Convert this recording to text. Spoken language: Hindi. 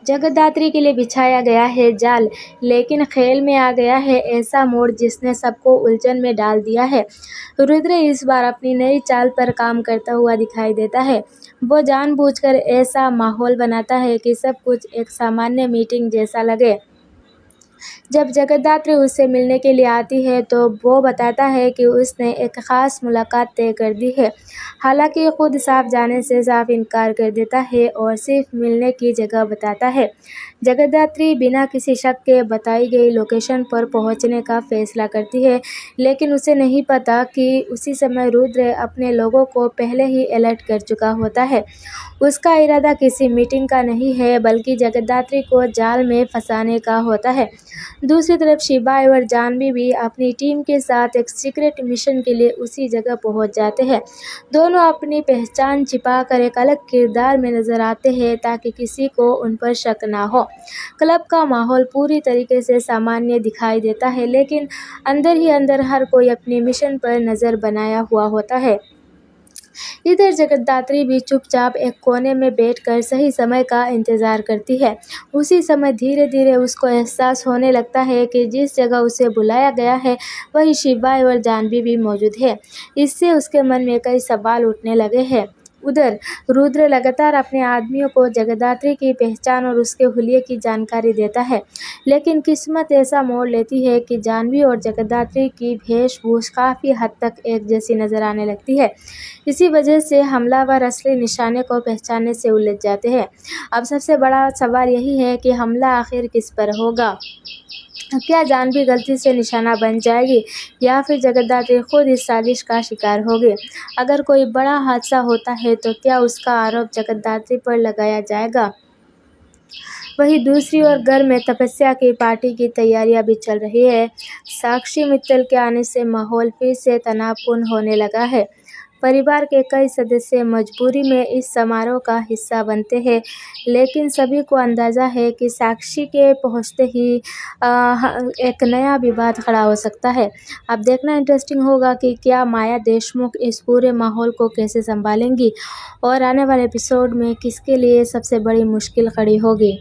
जगद्धात्री के लिए बिछाया गया है जाल, लेकिन खेल में आ गया है ऐसा मोड़ जिसने सबको उलझन में डाल दिया है। रुद्र इस बार अपनी नई चाल पर काम करता हुआ दिखाई देता है। वो जानबूझकर ऐसा माहौल बनाता है कि सब कुछ एक सामान्य मीटिंग जैसा लगे। जब जगद्धात्री उससे मिलने के लिए आती है तो वो बताता है कि उसने एक ख़ास मुलाकात तय कर दी है। हालांकि खुद साफ जाने से साफ इनकार कर देता है और सिर्फ मिलने की जगह बताता है। जगद्धात्री बिना किसी शक के बताई गई लोकेशन पर पहुंचने का फैसला करती है, लेकिन उसे नहीं पता कि उसी समय रुद्र अपने लोगों को पहले ही अलर्ट कर चुका होता है। उसका इरादा किसी मीटिंग का नहीं है, बल्कि जगद्धात्री को जाल में फंसाने का होता है। दूसरी तरफ शिवा और जाह्नवी भी अपनी टीम के साथ एक सीक्रेट मिशन के लिए उसी जगह पहुंच जाते हैं। दोनों अपनी पहचान छिपाकर एक अलग किरदार में नजर आते हैं ताकि किसी को उन पर शक ना हो। क्लब का माहौल पूरी तरीके से सामान्य दिखाई देता है, लेकिन अंदर ही अंदर हर कोई अपने मिशन पर नजर बनाया हुआ होता है। इधर जगद्धात्री भी चुपचाप एक कोने में बैठकर सही समय का इंतजार करती है। उसी समय धीरे धीरे उसको एहसास होने लगता है कि जिस जगह उसे बुलाया गया है वहीं शिवा और जाह्नवी भी मौजूद है। इससे उसके मन में कई सवाल उठने लगे हैं। उधर रुद्र लगातार अपने आदमियों को जगद्धात्री की पहचान और उसके हुलिये की जानकारी देता है, लेकिन किस्मत ऐसा मोड़ लेती है कि जाह्नवी और जगद्धात्री की वेशभूष काफ़ी हद तक एक जैसी नजर आने लगती है। इसी वजह से हमलावर असली निशाने को पहचानने से उलझ जाते हैं। अब सबसे बड़ा सवाल यही है कि हमला आखिर किस पर होगा। क्या जाह्नवी गलती से निशाना बन जाएगी या फिर जगद्धात्री खुद इस साजिश का शिकार होगी। अगर कोई बड़ा हादसा होता है तो क्या उसका आरोप जगद्धात्री पर लगाया जाएगा। वहीं दूसरी ओर घर में तपस्या की पार्टी की तैयारियां भी चल रही है। साक्षी मित्तल के आने से माहौल फिर से तनावपूर्ण होने लगा है। परिवार के कई सदस्य मजबूरी में इस समारोह का हिस्सा बनते हैं, लेकिन सभी को अंदाज़ा है कि साक्षी के पहुंचते ही एक नया विवाद खड़ा हो सकता है। अब देखना इंटरेस्टिंग होगा कि क्या माया देशमुख इस पूरे माहौल को कैसे संभालेंगी और आने वाले एपिसोड में किसके लिए सबसे बड़ी मुश्किल खड़ी होगी।